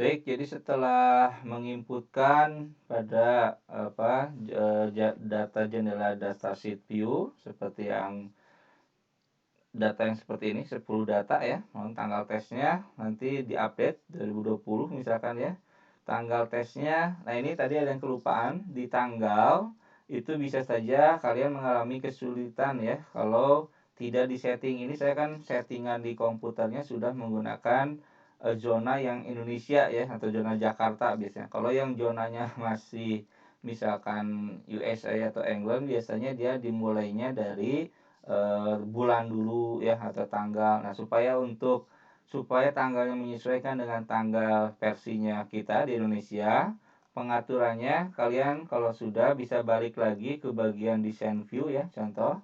Baik, jadi setelah menginputkan pada data jendela data sheet view seperti yang data yang seperti ini 10 data ya, tanggal tesnya nanti diupdate 2020 misalkan ya. Tanggal tesnya, nah ini tadi ada yang kelupaan di tanggal itu bisa saja kalian mengalami kesulitan ya kalau tidak disetting. Ini saya kan settingan di komputernya sudah menggunakan zona yang Indonesia ya atau zona Jakarta biasanya. Kalau yang zonanya masih misalkan USA atau England biasanya dia dimulainya dari bulan dulu ya atau tanggal. Nah, supaya tanggalnya menyesuaikan dengan tanggal versinya kita di Indonesia, pengaturannya kalian kalau sudah bisa balik lagi ke bagian design view ya, contoh.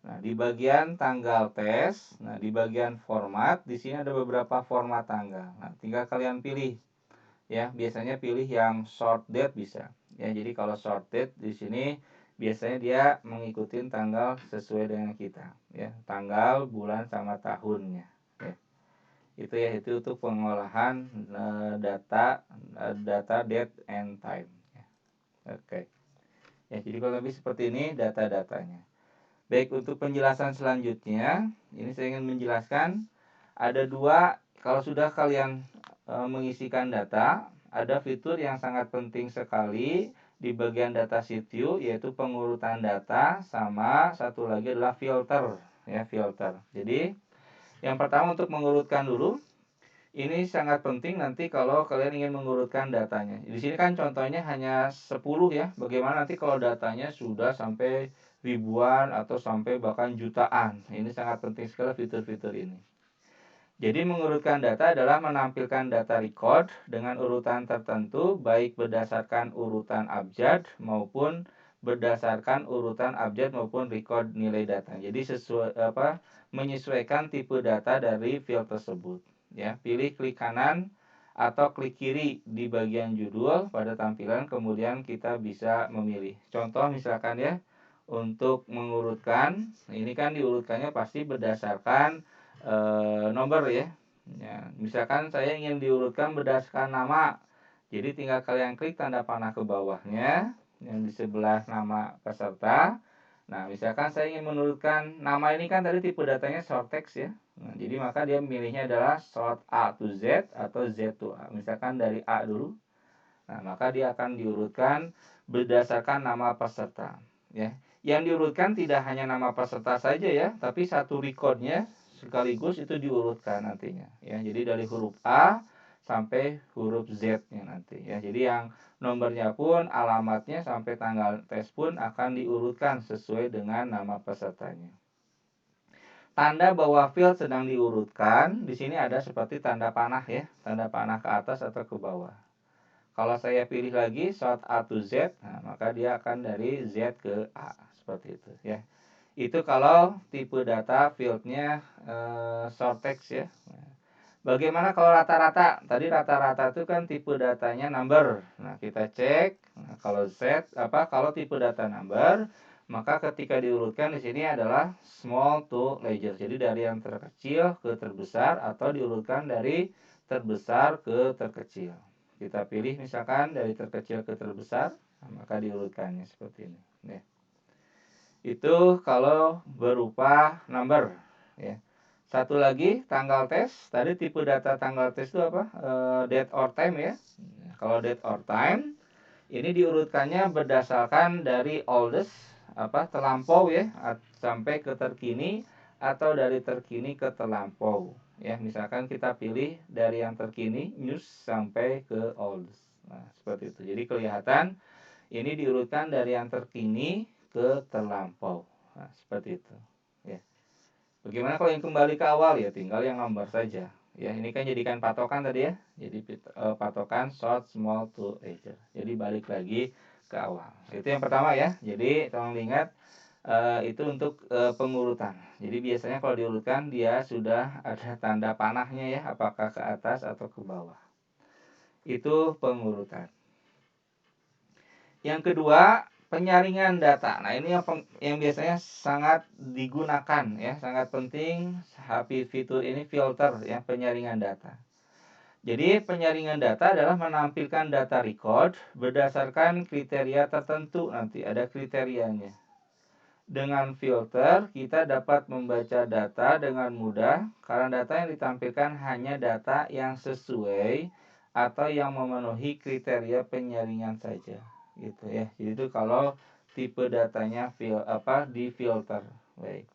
Nah, di bagian tanggal tes, nah di bagian format, di sini ada beberapa format tanggal. Nah, tinggal kalian pilih ya, biasanya pilih yang short date bisa. Ya, jadi kalau short date di sini biasanya dia mengikuti tanggal sesuai dengan kita ya, tanggal, bulan sama tahunnya ya. Itu untuk pengolahan data date and time ya. Oke. Ya, jadi kalau lebih seperti ini data-datanya. Baik, untuk penjelasan selanjutnya, ini saya ingin menjelaskan ada dua, kalau sudah kalian mengisikan data, ada fitur yang sangat penting sekali di bagian data sheet view, yaitu pengurutan data, sama satu lagi adalah filter ya, filter. Jadi yang pertama untuk mengurutkan dulu, ini sangat penting nanti kalau kalian ingin mengurutkan datanya. Di sini kan contohnya hanya 10 ya. Bagaimana nanti kalau datanya sudah sampai ribuan atau sampai bahkan jutaan. Ini sangat penting sekali fitur-fitur ini. Jadi mengurutkan data adalah menampilkan data record dengan urutan tertentu baik berdasarkan urutan abjad maupun berdasarkan urutan abjad maupun record nilai data. Jadi menyesuaikan tipe data dari field tersebut. Ya, pilih klik kanan atau klik kiri di bagian judul pada tampilan, kemudian kita bisa memilih. Contoh misalkan ya, untuk mengurutkan, ini kan diurutkannya pasti berdasarkan nomor ya. Ya, misalkan saya ingin diurutkan berdasarkan nama, jadi tinggal kalian klik tanda panah ke bawahnya yang di sebelah nama peserta. Nah, misalkan saya ingin menurunkan nama ini kan tadi tipe datanya short text ya. Nah, jadi maka dia milihnya adalah short A to Z atau Z to A. Misalkan dari A dulu. Nah, maka dia akan diurutkan berdasarkan nama peserta ya. Yang diurutkan tidak hanya nama peserta saja ya, tapi satu recordnya sekaligus itu diurutkan nantinya ya. Jadi dari huruf A sampai huruf Z-nya nanti ya. Jadi yang nomornya pun, alamatnya sampai tanggal tes pun akan diurutkan sesuai dengan nama pesertanya. Tanda bahwa field sedang diurutkan di sini ada seperti tanda panah ya, tanda panah ke atas atau ke bawah. Kalau saya pilih lagi short A to Z, nah, maka dia akan dari Z ke A seperti itu ya. Itu kalau tipe data fieldnya short text ya. Bagaimana kalau rata-rata? Tadi rata-rata itu kan tipe datanya number. Nah, kita cek. Nah, kalau tipe data number, maka ketika diurutkan di sini adalah small to larger. Jadi dari yang terkecil ke terbesar atau diurutkan dari terbesar ke terkecil. Kita pilih misalkan dari terkecil ke terbesar, nah, maka diurutkannya seperti ini. Ya. Itu kalau berupa number. Ya. Satu lagi tanggal tes. Tadi tipe data tanggal tes itu apa? Date or time ya. Kalau date or time, ini diurutkannya berdasarkan dari oldest terlampau ya sampai ke terkini atau dari terkini ke terlampau. Ya, misalkan kita pilih dari yang terkini news sampai ke oldest. Nah, seperti itu. Jadi kelihatan ini diurutkan dari yang terkini ke terlampau. Nah, seperti itu. Ya. Bagaimana kalau yang kembali ke awal ya, tinggal yang nomor saja. Ya, ini kan jadikan patokan tadi ya. Jadi patokan short, small to larger. Jadi balik lagi ke awal. Itu yang pertama ya. Jadi tolong diingat itu untuk pengurutan. Jadi biasanya kalau diurutkan dia sudah ada tanda panahnya ya, apakah ke atas atau ke bawah. Itu pengurutan. Yang kedua, penyaringan data. Nah, ini yang biasanya sangat digunakan ya, sangat penting. Fitur ini filter ya, penyaringan data. Jadi penyaringan data adalah menampilkan data record berdasarkan kriteria tertentu, nanti ada kriterianya. Dengan filter, kita dapat membaca data dengan mudah karena data yang ditampilkan hanya data yang sesuai atau yang memenuhi kriteria penyaringan saja, gitu ya. Jadi itu kalau tipe datanya di filter. Baik.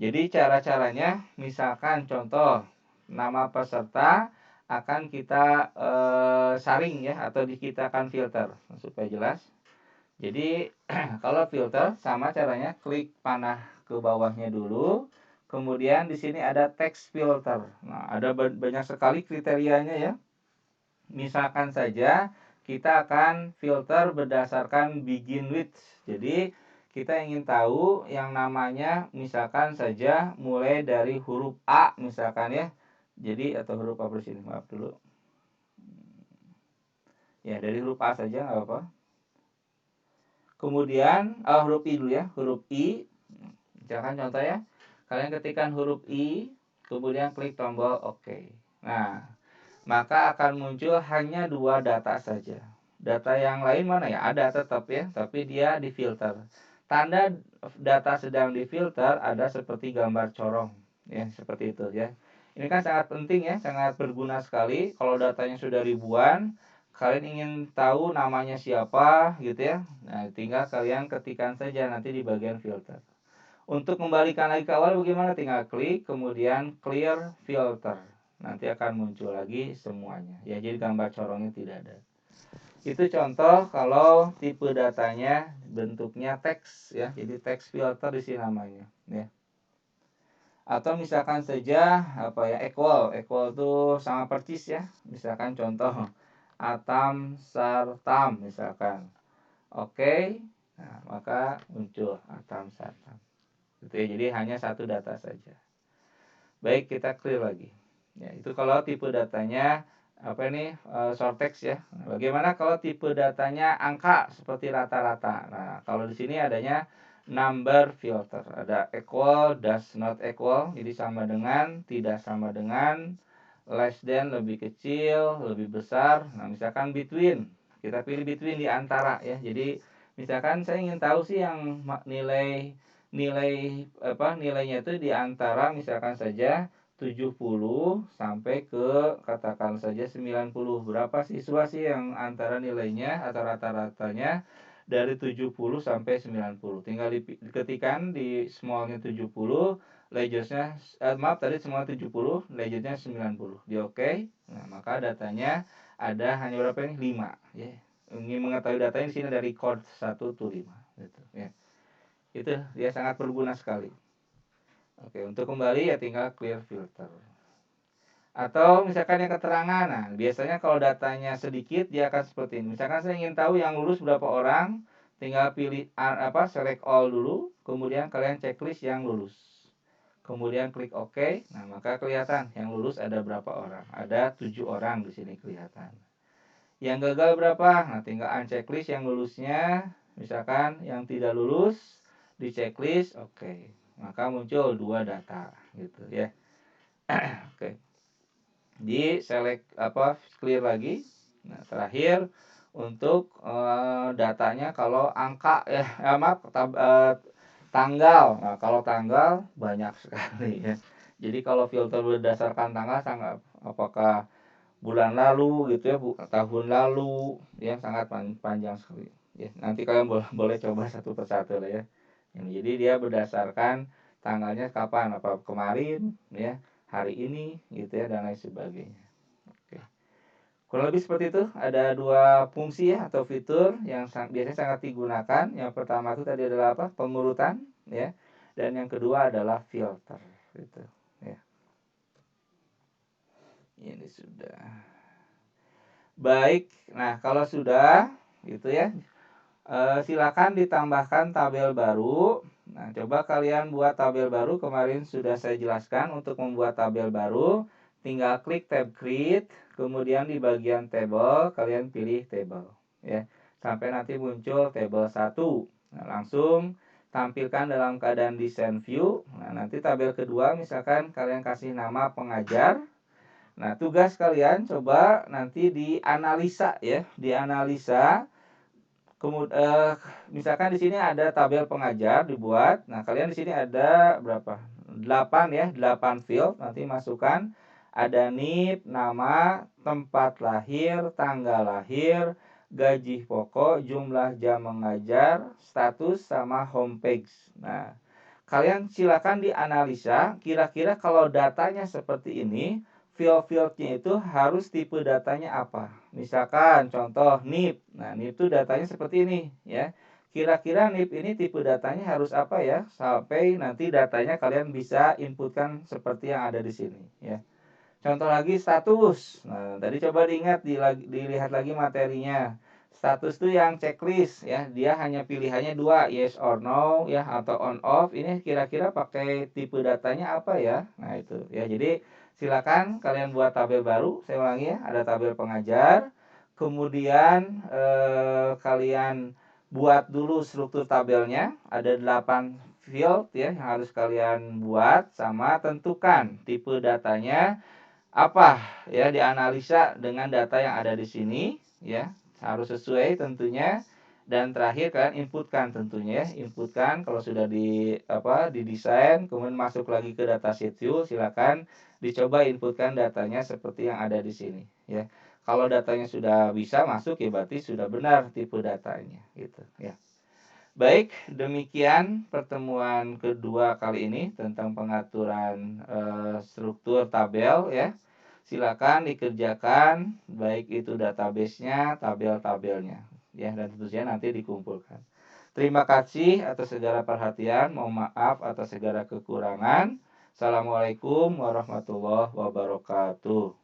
Jadi cara-caranya, misalkan contoh nama peserta akan kita saring ya, atau kita akan filter supaya jelas. Jadi kalau filter sama caranya, klik panah ke bawahnya dulu, kemudian di sini ada text filter. Nah, ada banyak sekali kriterianya ya. Misalkan saja kita akan filter berdasarkan begin with. Jadi kita ingin tahu yang namanya misalkan saja mulai dari huruf A misalkan ya. Jadi atau huruf apa di sini? Maaf dulu. Ya, dari huruf A saja nggak apa-apa. Kemudian huruf I dulu ya, huruf I. Misalkan contoh ya, kalian ketikkan huruf I, kemudian klik tombol OK. Nah, maka akan muncul hanya 2 data saja. Data yang lain mana ya? Ada tetap ya, tapi dia difilter. Tanda data sedang difilter ada seperti gambar corong, ya seperti itu ya. Ini kan sangat penting ya, sangat berguna sekali. Kalau datanya sudah ribuan, kalian ingin tahu namanya siapa gitu ya. Nah, tinggal kalian ketikkan saja nanti di bagian filter. Untuk kembalikan lagi ke awal bagaimana? Tinggal klik, kemudian clear filter. Nanti akan muncul lagi semuanya. Ya, jadi gambar corongnya tidak ada. Itu contoh kalau tipe datanya bentuknya teks ya. Jadi teks filter di sini namanya ya. Atau misalkan saja equal itu sama persis ya. Misalkan contoh atam sartam misalkan. Oke. Nah, maka muncul atam sartam. Gitu ya. Jadi hanya satu data saja. Baik, kita clear lagi. Ya, itu kalau tipe datanya short text ya. Nah, bagaimana kalau tipe datanya angka seperti rata-rata? Nah, kalau di sini adanya number filter. Ada equal, does not equal, jadi sama dengan, tidak sama dengan, less than lebih kecil, lebih besar. Nah, misalkan between. Kita pilih between di antara ya. Jadi misalkan saya ingin tahu sih yang nilainya itu di antara misalkan saja 70 sampai ke katakan saja 90. Berapa siswa sih yang antara nilainya atau rata-ratanya dari 70 sampai 90. Tinggal diketikkan di smallnya 70, legersnya tadi semua 70, legersnya 90. Di oke. Nah, maka datanya ada hanya berapa ini? 5 ya. Ingin mengetahui datanya di sini dari record 1 to 5 gitu ya. Itu dia sangat berguna sekali. Oke, untuk kembali ya tinggal clear filter. Atau misalkan yang keterangan, nah biasanya kalau datanya sedikit dia akan seperti ini. Misalkan saya ingin tahu yang lulus berapa orang, tinggal pilih select all dulu, kemudian kalian checklist yang lulus. Kemudian klik OK. Nah, maka kelihatan yang lulus ada berapa orang. Ada 7 orang di sini kelihatan. Yang gagal berapa? Nah, tinggal unchecklist yang lulusnya. Misalkan yang tidak lulus di checklist, oke. Maka muncul 2 data gitu ya. Oke. Di select clear lagi. Nah, terakhir untuk datanya kalau angka tanggal. Nah, kalau tanggal banyak sekali ya. Jadi kalau filter berdasarkan tanggal sangat apakah bulan lalu gitu ya, tahun lalu ya, sangat panjang sekali ya. Nanti kalian boleh coba satu persatu lah ya. Jadi dia berdasarkan tanggalnya kapan, apa kemarin ya, hari ini gitu ya, dan lain sebagainya. Oke. Kurang lebih seperti itu. Ada 2 fungsi ya atau fitur yang biasanya sangat digunakan. Yang pertama itu tadi adalah pengurutan ya, dan yang kedua adalah filter gitu ya. Ini sudah baik. Nah, kalau sudah gitu ya, silakan ditambahkan tabel baru. Nah, coba kalian buat tabel baru. Kemarin sudah saya jelaskan untuk membuat tabel baru, tinggal klik tab create, kemudian di bagian table kalian pilih table ya. Sampai nanti muncul table 1. Nah, langsung tampilkan dalam keadaan design view. Nah, nanti tabel kedua misalkan kalian kasih nama pengajar. Nah, tugas kalian coba nanti dianalisa ya, dianalisa. Misalkan di sini ada tabel pengajar dibuat. Nah, kalian di sini ada berapa? 8 ya, 8 field. Nanti masukkan ada NIP, nama, tempat lahir, tanggal lahir, gaji pokok, jumlah jam mengajar, status sama homepage. Nah, kalian silakan dianalisa kira-kira kalau datanya seperti ini, field-fieldnya itu harus tipe datanya apa. Misalkan contoh NIP. Nah, NIP itu datanya seperti ini ya. Kira-kira NIP ini tipe datanya harus apa ya? Sampai nanti datanya kalian bisa inputkan seperti yang ada di sini ya. Contoh lagi status. Nah, tadi coba dilihat lagi materinya. Status itu yang checklist ya, dia hanya pilihannya 2, yes or no ya, atau on off. Ini kira-kira pakai tipe datanya apa ya? Nah, itu ya. Jadi silakan kalian buat tabel baru. Saya ulangi ya, ada tabel pengajar. Kemudian kalian buat dulu struktur tabelnya, ada 8 field ya yang harus kalian buat, sama tentukan tipe datanya apa ya, dianalisa dengan data yang ada di sini ya, harus sesuai tentunya. Dan terakhir kalian inputkan tentunya ya, inputkan kalau sudah didesain, kemudian masuk lagi ke datasheet view, silakan dicoba inputkan datanya seperti yang ada di sini ya. Kalau datanya sudah bisa masuk ya berarti sudah benar tipe datanya gitu ya. Baik, demikian pertemuan kedua kali ini tentang pengaturan struktur tabel ya. Silakan dikerjakan, baik itu database-nya, tabel-tabelnya ya, dan tentu saja nanti dikumpulkan. Terima kasih atas segala perhatian, mohon maaf atas segala kekurangan. Assalamualaikum warahmatullahi wabarakatuh.